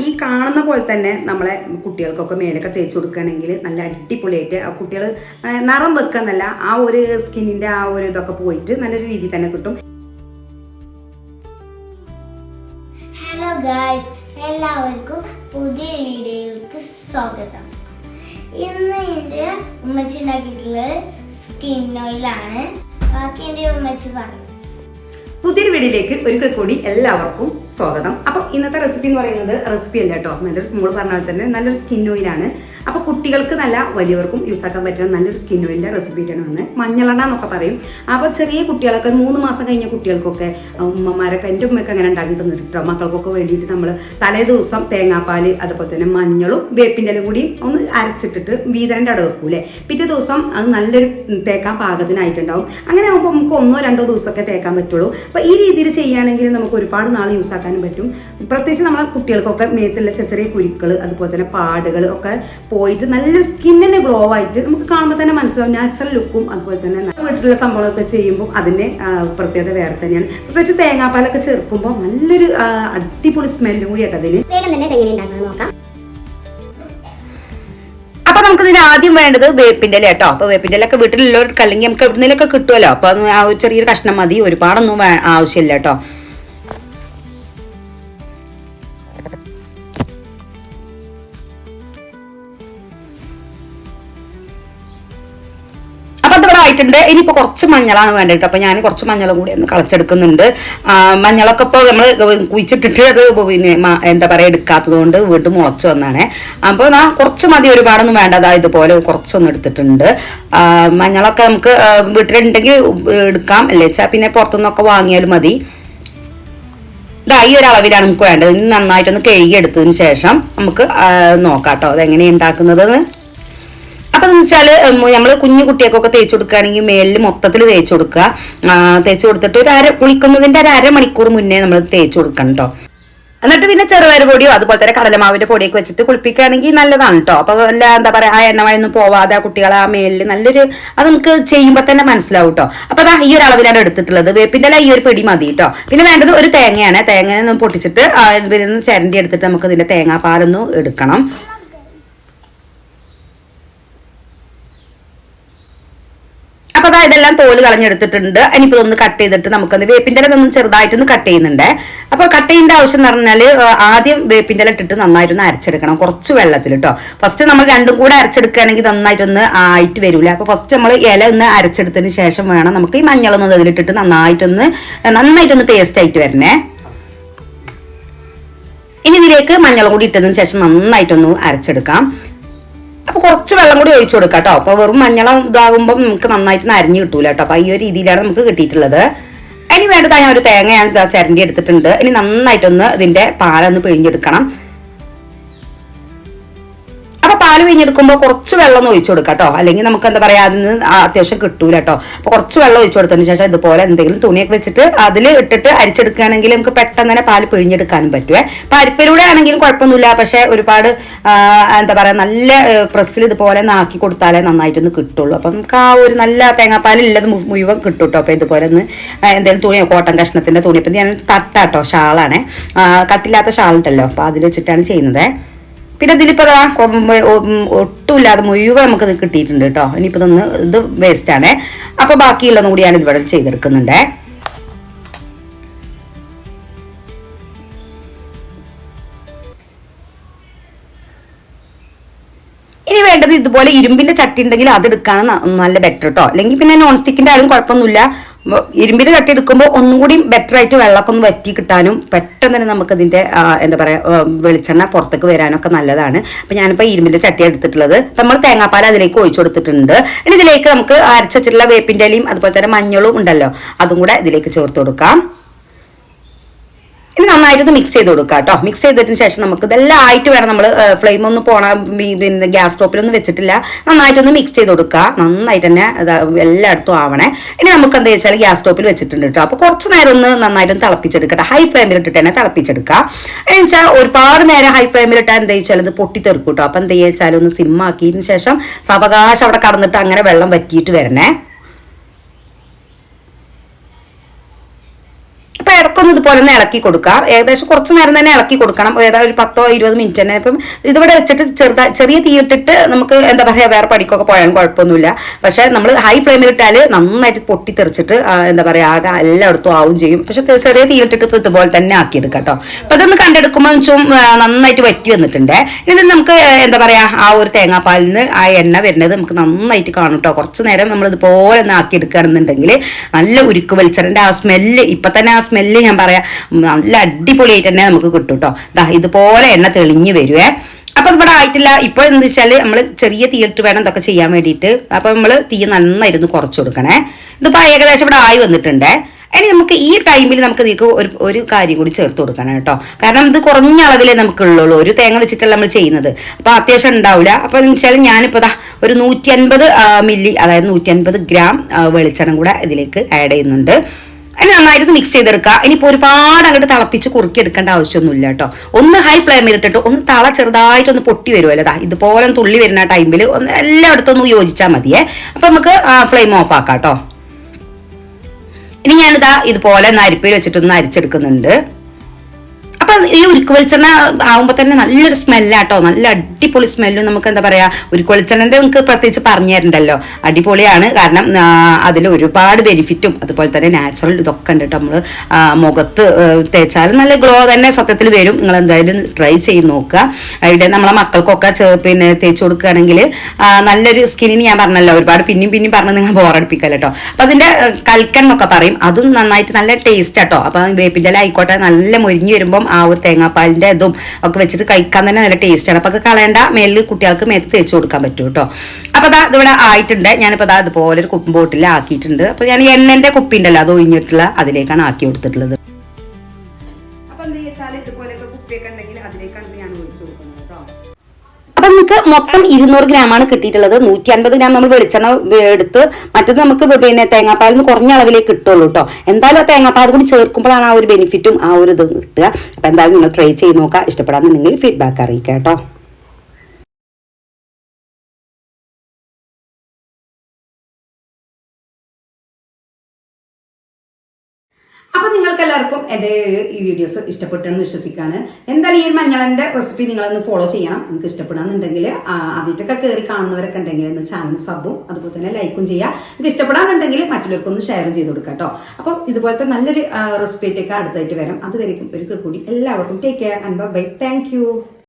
ഈ കാണുന്ന പോലെ തന്നെ നമ്മളെ കുട്ടികൾക്കൊക്കെ മേലൊക്കെ തേച്ച് കൊടുക്കുകയാണെങ്കിൽ നല്ല അടിപൊളിയായിട്ട് കുട്ടികൾ നിറം വെക്കുന്നല്ല ആ ഒരു സ്കിന്നിന്റെ ആ ഒരു ഇതൊക്കെ പോയിട്ട് നല്ലൊരു രീതി തന്നെ കിട്ടും. ഹലോ ഗായ്സ്, എല്ലാവർക്കും പുതിയ വീഡിയോയിലേക്ക് സ്വാഗതം. ഇന്ന് എൻ്റെ ഉമ്മച്ചി ഉണ്ടാക്കിയിട്ടുള്ളത് സ്കിൻ ഓയിലാണ്. ബാക്കി എൻ്റെ ഉമ്മച്ചി പറഞ്ഞു. പുതിയൊരു വീഡിയോയിലേക്ക് ഒരിക്കൽ കൂടി എല്ലാവർക്കും സ്വാഗതം. അപ്പോൾ ഇന്നത്തെ റെസിപ്പി എന്ന് പറയുന്നത് റെസിപ്പി അല്ല കേട്ടോ, നല്ലൊരു സ്മോൾ പറഞ്ഞ പോലെ തന്നെ നല്ലൊരു സ്കിൻ ഓയിലാണ്. അപ്പോൾ കുട്ടികൾക്ക് നല്ല വലിയവർക്കും യൂസ് ആക്കാൻ പറ്റുന്ന നല്ലൊരു സ്കിൻ ഓയിലിൻ്റെ റെസിപ്പിയാണ് വന്ന് മഞ്ഞളെണ്ണ എന്നൊക്കെ പറയും. അപ്പോൾ ചെറിയ കുട്ടികളൊക്കെ 3 മാസം കഴിഞ്ഞ കുട്ടികൾക്കൊക്കെ ഉമ്മമാരൊക്കെ എൻ്റെ ഉമ്മയൊക്കെ അങ്ങനെ ഉണ്ടാക്കി തന്നിട്ടോ മക്കൾക്കൊക്കെ വേണ്ടിയിട്ട് നമ്മൾ തലേ ദിവസം തേങ്ങാപ്പാൽ അതുപോലെ തന്നെ മഞ്ഞളും വേപ്പിൻ്റെ കൂടി ഒന്ന് അരച്ചിട്ടിട്ട് വീതരൻ്റെ അവിടെ വെക്കൂലേ, പിറ്റേ ദിവസം അത് നല്ലൊരു തേക്കാൻ പാകത്തിനായിട്ടുണ്ടാവും. അങ്ങനെ ആകുമ്പോൾ നമുക്ക് 1-2 ദിവസമൊക്കെ തേക്കാൻ പറ്റുള്ളൂ. അപ്പോൾ ഈ രീതിയിൽ ചെയ്യുകയാണെങ്കിൽ നമുക്ക് ഒരുപാട് നാൾ യൂസ് ആക്കാനും പറ്റും. പ്രത്യേകിച്ച് നമ്മളെ കുട്ടികൾക്കൊക്കെ മേത്തുള്ള ചെറിയ ചെറിയ കുരുക്കൾ അതുപോലെ തന്നെ പാടുകൾ ഒക്കെ പോയിട്ട് നല്ല സ്കിന്നിന് ഗ്ലോ ആയിട്ട് നമുക്ക് കാണുമ്പോൾ തന്നെ മനസ്സിലാവും. നാച്ചുറൽ ലുക്കും അതുപോലെ തന്നെ വീട്ടിലുള്ള സംഭവങ്ങളൊക്കെ ചെയ്യുമ്പോൾ അതിൻ്റെ പ്രത്യേകത വേറെ തന്നെയാണ്. പ്രത്യേകിച്ച് തേങ്ങാപ്പാലൊക്കെ ചേർക്കുമ്പോൾ നല്ലൊരു അടിപൊളി സ്മെല്ലും കൂടി ആയിട്ട് അതിന്. വേഗം തന്നെ എങ്ങനെ ഉണ്ടാക്കാൻ നോക്കാം. അപ്പൊ നമുക്ക് ഇതിന് ആദ്യം വേണ്ടത് വേപ്പിന്റെ ഇല കേട്ടോ. അപ്പൊ വേപ്പിന്റെ ഇലൊക്കെ വീട്ടിലുള്ളവർക്ക് അല്ലെങ്കിൽ നമുക്ക് എവിടുന്നേലൊക്കെ കിട്ടുമല്ലോ. അപ്പൊ ആ ഒരു ചെറിയൊരു കഷ്ണം മതി, ഒരുപാടൊന്നും ആവശ്യമില്ല കേട്ടോ. ആയിട്ടുണ്ട്. ഇനിയിപ്പോൾ കുറച്ച് മഞ്ഞളാണ് വേണ്ടത്. അപ്പോൾ ഞാൻ കുറച്ച് മഞ്ഞളും കൂടി ഒന്ന് കളച്ചെടുക്കുന്നുണ്ട്. മഞ്ഞളൊക്കെ ഇപ്പോൾ നമ്മൾ കുഴിച്ചിട്ടിട്ട് അത് പിന്നെ എന്താ പറയുക എടുക്കാത്തത് കൊണ്ട് വീണ്ടും മുളച്ച് വന്നാണ്. അപ്പോൾ കുറച്ച് മതി, ഒരുപാടൊന്നും വേണ്ട. അതാ ഇതുപോലെ കുറച്ചൊന്നും എടുത്തിട്ടുണ്ട്. മഞ്ഞളൊക്കെ നമുക്ക് വീട്ടിലുണ്ടെങ്കിൽ എടുക്കാം, അല്ലേ വെച്ചാൽ പിന്നെ പുറത്തുനിന്നൊക്കെ വാങ്ങിയാലും മതി. ഈ ഒരു അളവിലാണ് നമുക്ക് വേണ്ടത്. ഇനി നന്നായിട്ടൊന്ന് കഴുകി എടുത്തതിന് ശേഷം നമുക്ക് നോക്കാം കേട്ടോ അതെങ്ങനെയാണ് ഉണ്ടാക്കുന്നത്. അപ്പൊ എന്ന് വെച്ചാല് നമ്മള് കുഞ്ഞു കുട്ടികൾക്കൊക്കെ തേച്ച് കൊടുക്കുകയാണെങ്കിൽ മേലിൽ മൊത്തത്തിൽ തേച്ച് കൊടുക്കുക. തേച്ച് കൊടുത്തിട്ട് കുളിക്കുന്നതിന്റെ ഒരു അരമണിക്കൂർ മുന്നേ നമ്മൾ തേച്ച് കൊടുക്കണം കേട്ടോ. എന്നിട്ട് പിന്നെ ചെറുപയർ പൊടിയോ അതുപോലെ തന്നെ കടലമാവിന്റെ പൊടിയൊക്കെ വെച്ചിട്ട് കുളിപ്പിക്കുകയാണെങ്കിൽ നല്ലതാണ് കേട്ടോ. അപ്പൊ എന്താ പറയാ, ആ എണ്ണമയൊന്നും പോവാതെ കുട്ടികളെ ആ മേലിൽ നല്ലൊരു അത് നമുക്ക് ചെയ്യുമ്പോൾ തന്നെ മനസ്സിലാവും കേട്ടോ. അപ്പൊ അതാ ഈ ഒരു അളവിലാണ് എടുത്തിട്ടുള്ളത്. വേപ്പിന്റെ ഈ ഒരു പൊടി മതി കേട്ടോ. പിന്നെ വേണ്ടത് ഒരു തേങ്ങയാണ്. തേങ്ങ പൊട്ടിച്ചിട്ട് ചിരണ്ടി എടുത്തിട്ട് നമുക്ക് ഇതിന്റെ തേങ്ങാപ്പാലൊന്നും എടുക്കണം. അപ്പൊ അതാ ഇതെല്ലാം തോല് കളഞ്ഞെടുത്തിട്ടുണ്ട്. ഇനിയിപ്പോൾ ഇതൊന്ന് കട്ട് ചെയ്തിട്ട് നമുക്കൊന്ന് വേപ്പിൻ്റെ ഇല ഒന്ന് ചെറുതായിട്ടൊന്ന് കട്ട് ചെയ്യുന്നുണ്ട്. അപ്പോൾ കട്ട് ചെയ്യേണ്ട ആവശ്യം എന്ന് പറഞ്ഞാൽ ആദ്യം വേപ്പിൻ്റെ ഇല ഇട്ടിട്ട് നന്നായിട്ടൊന്ന് അരച്ചെടുക്കണം, കുറച്ച് വെള്ളത്തിൽ കേട്ടോ. ഫസ്റ്റ് നമ്മൾ രണ്ടും കൂടെ അരച്ചെടുക്കുകയാണെങ്കിൽ നന്നായിട്ടൊന്ന് ആയിട്ട് വരില്ല. അപ്പോൾ ഫസ്റ്റ് നമ്മൾ ഇല ഒന്ന് അരച്ചെടുത്തതിന് ശേഷം വേണം നമുക്ക് ഈ മഞ്ഞളൊന്നും അതിലിട്ടിട്ട് നന്നായിട്ടൊന്ന് പേസ്റ്റ് ആയിട്ട് വരണേ. ഇനി ഇതിലേക്ക് മഞ്ഞൾ കൂടി ഇട്ടതിന് ശേഷം നന്നായിട്ടൊന്ന് അരച്ചെടുക്കാം. അപ്പൊ കുറച്ച് വെള്ളം കൂടി ഒഴിച്ചു കൊടുക്കാം കേട്ടോ. അപ്പൊ വെറും മഞ്ഞളം ഇതാകുമ്പോൾ നമുക്ക് നന്നായിട്ട് അരിഞ്ഞു കിട്ടൂല കേട്ടോ. അപ്പൊ ഈ ഒരു രീതിയിലാണ് നമുക്ക് കിട്ടിയിട്ടുള്ളത്. ഇനി വേണ്ടത് ഞാൻ ഒരു തേങ്ങ ഞാൻ ചിരണ്ടി എടുത്തിട്ടുണ്ട്. ഇനി നന്നായിട്ടൊന്ന് ഇതിന്റെ പാലൊന്ന് പിഴിഞ്ഞെടുക്കണം. അപ്പൊ പാല് പിഴിഞ്ഞെടുക്കുമ്പോൾ കുറച്ച് വെള്ളം ഒന്ന് ഒഴിച്ചു കൊടുക്കാം കേട്ടോ, അല്ലെങ്കിൽ നമുക്ക് എന്താ പറയാ അതിന് അത്യാവശ്യം കിട്ടൂല കേട്ടോ. അപ്പൊ കുറച്ച് വെള്ളം ഒഴിച്ചു കൊടുത്തതിന് ശേഷം ഇതുപോലെ എന്തെങ്കിലും തുണിയൊക്കെ വെച്ചിട്ട് അതിൽ ഇട്ടിട്ട് അരിച്ചെടുക്കുകയാണെങ്കിൽ നമുക്ക് പെട്ടെന്ന് തന്നെ പാല് പിഴിഞ്ഞെടുക്കാനും പറ്റുമേ. അപ്പൊ അരിപ്പയിലൂടെ ആണെങ്കിലും കുഴപ്പമൊന്നുമില്ല. പക്ഷെ ഒരുപാട് എന്താ പറയാ നല്ല പ്രസ്സിൽ ഇതുപോലെ ആക്കി കൊടുത്താലേ നന്നായിട്ടൊന്ന് കിട്ടുള്ളൂ. അപ്പൊ നമുക്ക് ആ ഒരു നല്ല തേങ്ങാപ്പാലുള്ളത് മുഴുവൻ കിട്ടും കേട്ടോ. അപ്പൊ ഇതുപോലെ ഒന്ന് എന്തെങ്കിലും തുണിയോ കോട്ടൺ കഷ്ണത്തിന്റെ തുണി, ഇപ്പം ഞാൻ തട്ടാട്ടോ ഷാളാണ്, കട്ടില്ലാത്ത ഷാളുണ്ടല്ലോ, അപ്പൊ അതിൽ വെച്ചിട്ടാണ് ചെയ്യുന്നത്. പിന്നെ ഇതിലിപ്പോൾ ഒട്ടുമില്ലാതെ മുഴുവൻ നമുക്കിത് കിട്ടിയിട്ടുണ്ട് കേട്ടോ. ഇനിയിപ്പോൾ ഇത് വേസ്റ്റാണ്. അപ്പോൾ ബാക്കിയുള്ളതും കൂടിയാണ് ഇതിവിടെ ചെയ്തെടുക്കുന്നുണ്ട്. ഇനി വേണ്ടത് ഇതുപോലെ ഇരുമ്പിന്റെ ചട്ടി ഉണ്ടെങ്കിൽ അതെടുക്കാണ് നല്ല ബെറ്റർ കേട്ടോ. അല്ലെങ്കിൽ പിന്നെ നോൺ സ്റ്റിക്കിന്റെ ആയാലും കുഴപ്പമൊന്നുമില്ല. ഇരുമ്പിന്റെ ചട്ടി എടുക്കുമ്പോൾ ഒന്നും കൂടി ബെറ്റർ ആയിട്ട് വെള്ളമൊക്കെ ഒന്ന് വറ്റി കിട്ടാനും പെട്ടെന്ന് തന്നെ നമുക്ക് ഇതിന്റെ എന്താ പറയാ വെളിച്ചെണ്ണ പുറത്തേക്ക് വരാനൊക്കെ നല്ലതാണ്. അപ്പൊ ഞാനിപ്പോൾ ഇരുമ്പിന്റെ ചട്ടി എടുത്തിട്ടുള്ളത്. നമ്മൾ തേങ്ങാപ്പാൽ അതിലേക്ക് ഒഴിച്ചു കൊടുത്തിട്ടുണ്ട്. ഇനി ഇതിലേക്ക് നമുക്ക് അരച്ച് വെച്ചിട്ടുള്ള വേപ്പിന്റെ ഇലയും അതുപോലെ തന്നെ മഞ്ഞളും ഉണ്ടല്ലോ, അതും കൂടെ ഇതിലേക്ക് ചേർത്ത് കൊടുക്കാം. ഇനി നന്നായിട്ടൊന്ന് മിക്സ് ചെയ്ത് കൊടുക്കുക കേട്ടോ. മിക്സ് ചെയ്തതിന് ശേഷം നമുക്ക് ഇതെല്ലാം ആയിട്ട് വേണം, നമ്മൾ ഫ്ലെയിം ഒന്ന് പിന്നെ ഗ്യാസ് സ്റ്റോപ്പിലൊന്നും വെച്ചിട്ടില്ല. നന്നായിട്ടൊന്ന് മിക്സ് ചെയ്ത് കൊടുക്കുക. നന്നായിട്ട് തന്നെ എല്ലായിടത്തും ആവണേ. ഇനി നമുക്ക് എന്താ വെച്ചാൽ ഗ്യാസ് സ്റ്റോപ്പിൽ വെച്ചിട്ടുണ്ട് കേട്ടോ. അപ്പോൾ കുറച്ച് നേരം ഒന്ന് നന്നായിട്ടൊന്ന് തിളപ്പിച്ചെടുക്കട്ടെ. ഹൈ ഫ്ലെയിമിൽ ഇട്ടിട്ട് തന്നെ തിളപ്പിച്ചെടുക്കുക. എന്ന് വെച്ചാൽ ഒരുപാട് നേരം ഹൈ ഫ്ലെയിമിൽ ഇട്ടാൽ എന്താ വെച്ചാൽ ഇത് പൊട്ടിത്തെറുക്കും കേട്ടോ. അപ്പം എന്താ വെച്ചാൽ ഒന്ന് സിമ്മാക്കിയതിന് ശേഷം സാവകാശം അവിടെ കടന്നിട്ട് അങ്ങനെ വെള്ളം വറ്റിയിട്ട് വരണേ. ഇടക്കൊന്ന് ഇതുപോലെ ഒന്ന് ഇളക്കി കൊടുക്കാം. ഏകദേശം കുറച്ച് നേരം തന്നെ ഇളക്കി കൊടുക്കണം. ഏതായാലും ഒരു 10-20 മിനിറ്റ് തന്നെ. ഇപ്പം ഇതിവിടെ വെച്ചിട്ട് ചെറിയ തീയിട്ടിട്ട് നമുക്ക് എന്താ പറയുക വേറെ പടിക്കൊക്കെ പോയാലും കുഴപ്പമൊന്നുമില്ല. പക്ഷെ നമ്മൾ ഹൈ ഫ്ലെയിമിലിട്ടാൽ നന്നായിട്ട് പൊട്ടിത്തെറിച്ചിട്ട് എന്താ പറയുക ആകെ എല്ലായിടത്തും ആവും ചെയ്യും. പക്ഷെ ചെറിയ തീയിട്ടിട്ട് ഇതുപോലെ തന്നെ ആക്കിയെടുക്കാം കേട്ടോ. അപ്പൊ ഇതൊന്ന് കണ്ടെടുക്കുമ്പോൾ നന്നായിട്ട് വറ്റി വന്നിട്ടുണ്ട്. ഇനി നമുക്ക് എന്താ പറയാ ആ ഒരു തേങ്ങാപ്പാലിൽ നിന്ന് ആ എണ്ണ വരുന്നത് നമുക്ക് നന്നായിട്ട് കാണും കേട്ടോ. കുറച്ച് നേരം നമ്മൾ ഇതുപോലെ ഒന്ന് ആക്കിയെടുക്കുകയാണെന്നുണ്ടെങ്കിൽ നല്ല ഉരുക്ക് വെളിച്ചെണ്ണൻ്റെ ആ സ്മെല്ല് ഇപ്പൊ തന്നെ ആ സ്മെല്ല് ഞാൻ പറയാം നല്ല അടിപൊളിയായിട്ട് തന്നെ നമുക്ക് കിട്ടും കേട്ടോ. ഇതുപോലെ എണ്ണ തെളിഞ്ഞ് വരുവേ. അപ്പൊ ഇവിടെ ആയിട്ടില്ല. ഇപ്പൊ എന്താ വെച്ചാല് നമ്മൾ ചെറിയ തീയിട്ട് വേണം ഇതൊക്കെ ചെയ്യാൻ വേണ്ടിയിട്ട്. അപ്പൊ നമ്മൾ തീ നന്നായിരുന്നു കുറച്ച് കൊടുക്കണേ. ഇതിപ്പോ ഏകദേശം ഇവിടെ ആയി വന്നിട്ടുണ്ട്. ഇനി നമുക്ക് ഈ ടൈമിൽ നമുക്ക് ഇതിലേക്ക് ഒരു കാര്യം കൂടി ചേർത്ത് കൊടുക്കണം കേട്ടോ. കാരണം ഇത് കുറഞ്ഞ അളവിലേ നമുക്കുള്ളൂ. ഒരു തേങ്ങ വെച്ചിട്ടല്ല നമ്മൾ ചെയ്യുന്നത്. അപ്പൊ അത്യാവശ്യം ഉണ്ടാവില്ല. അപ്പൊ എന്ന് വെച്ചാൽ ഞാനിപ്പോ ഒരു 150 മില്ലി അതായത് 150 ഗ്രാം വെളിച്ചെണ്ണ കൂടെ ഇതിലേക്ക് ആഡ് ചെയ്യുന്നുണ്ട്. അതിന് നന്നായിട്ട് മിക്സ് ചെയ്തെടുക്കുക. ഇനിയിപ്പോൾ ഒരുപാട് അങ്ങോട്ട് തിളപ്പിച്ച് കുറുക്കി എടുക്കേണ്ട ആവശ്യമൊന്നുമില്ല കേട്ടോ. ഒന്ന് ഹൈ ഫ്ലെയിമിൽ ഇട്ടിട്ട് ഒന്ന് തള ചെറുതായിട്ടൊന്ന് പൊട്ടി വരുമല്ലോ. ഇതുപോലെ തുള്ളി വരുന്ന ടൈമിൽ ഒന്ന് എല്ലായിടത്തും ഒന്ന് യോജിച്ചാൽ മതിയേ. അപ്പൊ നമുക്ക് ഫ്ലെയിം ഓഫ് ആക്കാം കേട്ടോ. ഇനി ഞാനിതാ ഇതുപോലെ അരിപ്പയിൽ വെച്ചിട്ടൊന്ന് അരിച്ചെടുക്കുന്നുണ്ട്. അപ്പൊ ഈ ഉരുക്ക് വെളിച്ചെണ്ണ ആവുമ്പോൾ തന്നെ നല്ലൊരു സ്മെല്ലാട്ടോ. നല്ല അടിപൊളി സ്മെല്ലും നമുക്ക് എന്താ പറയാ ഉരുക്ക് വെളിച്ചെണ്ണന്റെ നമുക്ക് പ്രത്യേകിച്ച് പറഞ്ഞു തരണ്ടല്ലോ. അടിപൊളിയാണ്. കാരണം അതിൽ ഒരുപാട് ബെനിഫിറ്റും അതുപോലെ തന്നെ നാച്ചുറൽ ഇതൊക്കെ ഉണ്ട് കേട്ടോ. നമ്മൾ മുഖത്ത് തേച്ചാലും നല്ല ഗ്ലോ തന്നെ സത്യത്തിൽ വരും. നിങ്ങൾ എന്തായാലും ട്രൈ ചെയ്ത് നോക്കുക. ഇവിടെ നമ്മളെ മക്കൾക്കൊക്കെ പിന്നെ തേച്ച് കൊടുക്കുകയാണെങ്കിൽ നല്ലൊരു സ്കിന്നിന് ഞാൻ പറഞ്ഞല്ലോ ഒരുപാട് പിന്നെയും പറഞ്ഞ് നിങ്ങൾ ബോറടിപ്പിക്കല്ലോ കേട്ടോ. അപ്പൊ അതിന്റെ കൽക്കൻ എന്നൊക്കെ പറയും. അതും നന്നായിട്ട് നല്ല ടേസ്റ്റ് ആട്ടോ. അപ്പൊ വേപ്പിൻ്റെ ഇല ആയിക്കോട്ടെ നല്ല മൊരിഞ്ഞ് വരുമ്പം ആ ഒരു തേങ്ങാപ്പാലിന്റെ ഇതും ഒക്കെ വെച്ചിട്ട് കഴിക്കാൻ തന്നെ നല്ല ടേസ്റ്റാണ്. അപ്പൊ അത് കളയേണ്ട. മേലിൽ കുട്ടികൾക്ക് മേത്ത് തേച്ച് കൊടുക്കാൻ പറ്റും കേട്ടോ. അപ്പൊ ഇതിവിടെ ആയിട്ടുണ്ട്. ഞാനിപ്പോ അതുപോലെ ഒരു ബോട്ടിൽ ആക്കിയിട്ടുണ്ട്. അപ്പൊ ഞാൻ എണ്ണന്റെ കുപ്പി ഉണ്ടല്ലോ അത് ഒഴിഞ്ഞിട്ടുള്ള അതിലേക്കാണ് ആക്കി കൊടുത്തിട്ടുള്ളത്. അപ്പൊ എന്താ വെച്ചാൽ ഇതുപോലെയൊക്കെ കുപ്പിയൊക്കെ ഉണ്ടെങ്കിൽ അതിലേക്കാണ് ഞാൻ ഒഴിച്ചു കൊടുക്കുന്നത് കേട്ടോ. അപ്പൊ നമുക്ക് മൊത്തം 200 ഗ്രാമാണ് കിട്ടിയിട്ടുള്ളത്. 150 ഗ്രാം നമ്മൾ വെളിച്ചെണ്ണ എടുത്ത് മറ്റത് നമുക്ക് പിന്നെ തേങ്ങാപ്പാലിൽ നിന്ന് കുറഞ്ഞ അളവിലേക്ക് കിട്ടുള്ളൂ കേട്ടോ. എന്തായാലും തേങ്ങാപ്പാൽ കൂടി ചേർക്കുമ്പോഴാണ് ആ ഒരു ബെനിഫിറ്റും ആ ഒരു ഇതും കിട്ടുക. അപ്പൊ എന്തായാലും നിങ്ങൾ ട്രൈ ചെയ്ത് നോക്കുക. ഇഷ്ടപ്പെടാന്നുണ്ടെങ്കിൽ ഫീഡ്ബാക്ക് അറിയിക്കാം കേട്ടോ. അപ്പൊ നിങ്ങൾക്ക് എല്ലാവർക്കും എൻ്റെ ഈ വീഡിയോസ് ഇഷ്ടപ്പെട്ടെന്ന് വിശ്വസിക്കാണ്. എന്തായാലും ഈ മഞ്ഞളിന്റെ റെസിപ്പി നിങ്ങളൊന്ന് ഫോളോ ചെയ്യണം. നിങ്ങൾക്ക് ഇഷ്ടപ്പെടാന്നുണ്ടെങ്കിൽ അതിട്ടൊക്കെ കയറി കാണുന്നവരൊക്കെ ഉണ്ടെങ്കിൽ ഒന്ന് ചാനൽ സബും അതുപോലെ തന്നെ ലൈക്കും ചെയ്യുക. നിങ്ങൾക്ക് ഇഷ്ടപ്പെടാന്നുണ്ടെങ്കിൽ മറ്റുള്ളവർക്കൊന്ന് ഷെയറും ചെയ്ത് കൊടുക്കാം കേട്ടോ. അപ്പം ഇതുപോലത്തെ നല്ലൊരു റെസിപ്പി ആയിട്ടൊക്കെ അടുത്തായിട്ട് വരാം. അതുവരെയും ഒരിക്കൽ കൂടി എല്ലാവർക്കും take care and bye. Thank U.